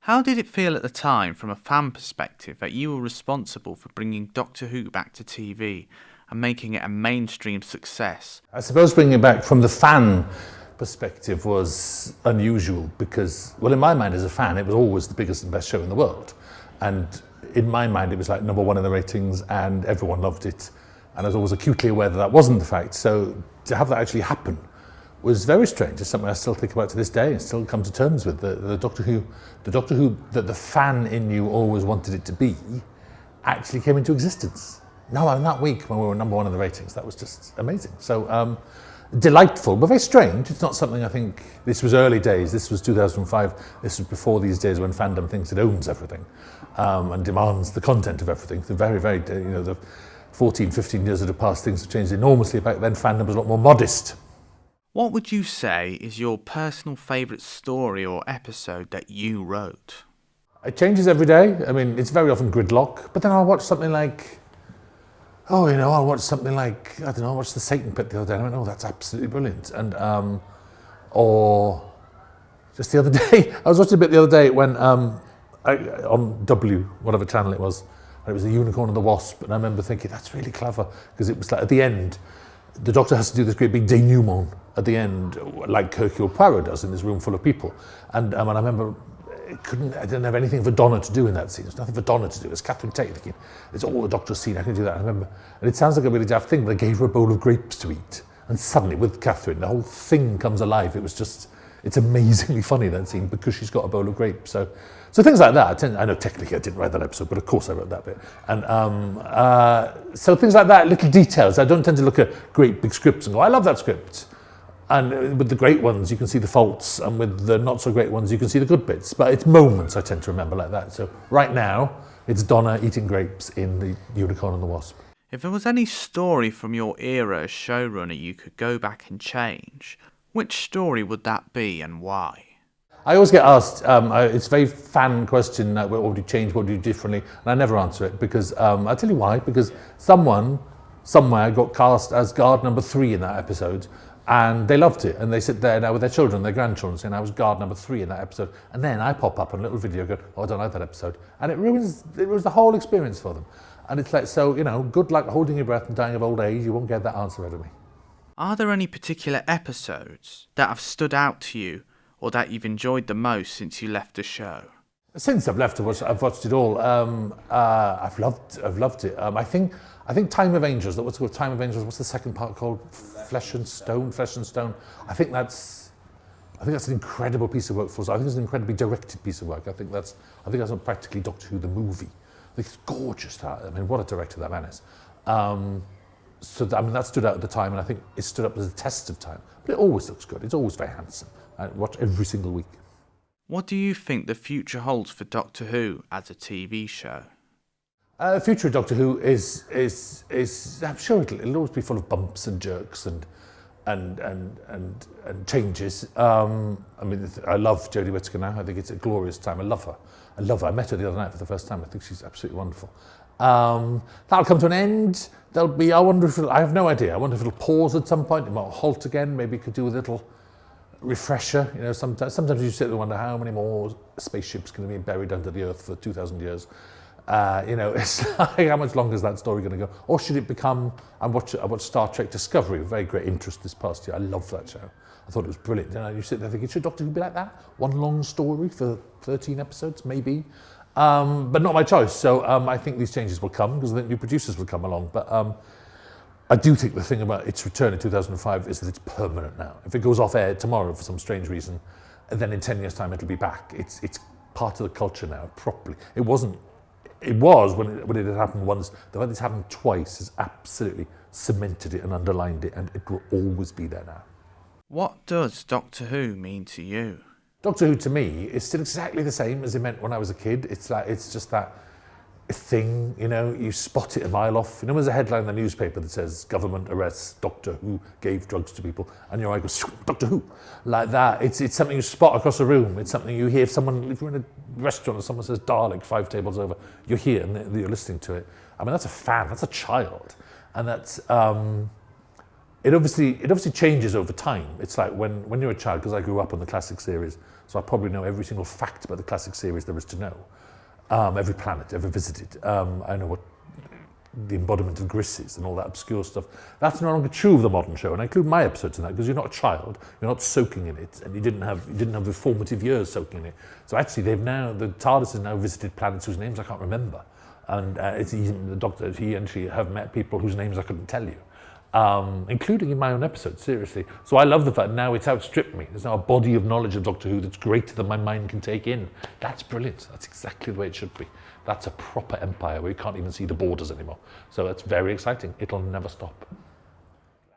How did it feel at the time, from a fan perspective, that you were responsible for bringing Doctor Who back to TV and making it a mainstream success? I suppose bringing it back from the fan perspective was unusual because, well, in my mind as a fan, it was always the biggest and best show in the world. And in my mind, it was like number one in the ratings and everyone loved it. And I was always acutely aware that that wasn't the fact. So to have that actually happen was very strange. It's something I still think about to this day and still come to terms with. The Doctor Who that the fan in you always wanted it to be actually came into existence. No, in that week when we were number one in the ratings, that was just amazing. So delightful, but very strange. It's not something I think, this was early days, this was 2005, this was before these days when fandom thinks it owns everything and demands the content of everything. The very, very, the 14, 15 years that have passed, things have changed enormously. Back then, fandom was a lot more modest. What would you say is your personal favourite story or episode that you wrote? It changes every day. I mean, it's very often gridlock, but then I'll watch something like, I'll watch something like, I watched The Satan Pit the other day, and I went, oh, that's absolutely brilliant. And, or just the other day, I was watching a bit the other day when, on W, whatever channel it was, and it was The Unicorn and the Wasp, and I remember thinking, that's really clever, because it was like, at the end, the Doctor has to do this great big denouement at the end, like Hercule Poirot does in this room full of people. And I remember, I didn't have anything for Donna to do in that scene. There's nothing for Donna to do. It's Catherine Tate thinking, it's all the Doctor's scene, I can do that. I remember, and it sounds like a really daft thing, but they gave her a bowl of grapes to eat. And suddenly, with Catherine, the whole thing comes alive. It was just, it's amazingly funny, that scene, because she's got a bowl of grapes. So things like that. I know technically I didn't write that episode, but of course I wrote that bit. And so things like that, little details. I don't tend to look at great big scripts and go, I love that script. And with the great ones, you can see the faults, and with the not so great ones, you can see the good bits. But it's moments I tend to remember like that. So right now, it's Donna eating grapes in The Unicorn and the Wasp. If there was any story from your era as showrunner you could go back and change, which story would that be and why? I always get asked, it's a very fan question, what would you change, what would you do differently? And I never answer it because, I'll tell you why, because someone, somewhere, got cast as guard number 3 in that episode, and they loved it, and they sit there now with their children, their grandchildren, saying I was guard number 3 in that episode, and then I pop up on a little video going, oh, I don't like that episode, and it ruins the whole experience for them. And it's like, so, good luck holding your breath and dying of old age, you won't get that answer out of me. Are there any particular episodes that have stood out to you, or that you've enjoyed the most since you left the show? Since I've left, I've watched it all. I've loved it. I think Time of Angels. What's it called? Time of Angels. What's the second part called? Flesh and Stone. I think that's an incredible piece of work for us. I think it's an incredibly directed piece of work. I think that's not practically Doctor Who the movie. I think it's gorgeous. That, I mean, what a director that man is. That stood out at the time, and I think it stood up as a test of time. But it always looks good. It's always very handsome. I watch every single week. What do you think the future holds for Doctor Who as a TV show? The future of Doctor Who is I'm sure it'll always be full of bumps and jerks and changes. I love Jodie Whittaker now. I think it's a glorious time. I love her. I met her the other night for the first time. I think she's absolutely wonderful. That'll come to an end. I have no idea. I wonder if it'll pause at some point. It might halt again. Maybe it could do a little refresher. Sometimes you sit there and wonder how many more spaceships can be buried under the earth for 2,000 years. It's like, how much longer is that story going to go? Or should it become, I watched Star Trek Discovery with very great interest this past year. I love that show. I thought it was brilliant. You sit there thinking, should Doctor Who be like that? One long story for 13 episodes, maybe. But not my choice. So I think these changes will come because I think new producers will come along. But I do think the thing about its return in 2005 is that it's permanent now. If it goes off air tomorrow for some strange reason, then in 10 years' time it'll be back. It's part of the culture now, properly. It was when it had happened once. The fact it's happened twice has absolutely cemented it and underlined it, and it will always be there now. What does Doctor Who mean to you? Doctor Who to me is still exactly the same as it meant when I was a kid. It's just that thing, you spot it a mile off. There's a headline in the newspaper that says government arrests Doctor Who gave drugs to people, and your eye goes, Doctor Who, like that. It's something you spot across a room. It's something you hear if you're in a restaurant and someone says Dalek 5 tables over, you're here and you're listening to it. I mean, that's a fan, that's a child. And that's, it obviously changes over time. It's like when you're a child, because I grew up on the classic series, so I probably know every single fact about the classic series there is to know. Every planet ever visited. I know what the embodiment of Gris is and all that obscure stuff. That's no longer true of the modern show, and I include my episodes in that because you're not a child, you're not soaking in it, and you didn't have the formative years soaking in it. So actually, the TARDIS has now visited planets whose names I can't remember, and the Doctor, he and she have met people whose names I couldn't tell you. Including in my own episode, seriously. So I love the fact now it's outstripped me. There's now a body of knowledge of Doctor Who that's greater than my mind can take in. That's brilliant. That's exactly the way it should be. That's a proper empire where you can't even see the borders anymore. So that's very exciting. It'll never stop.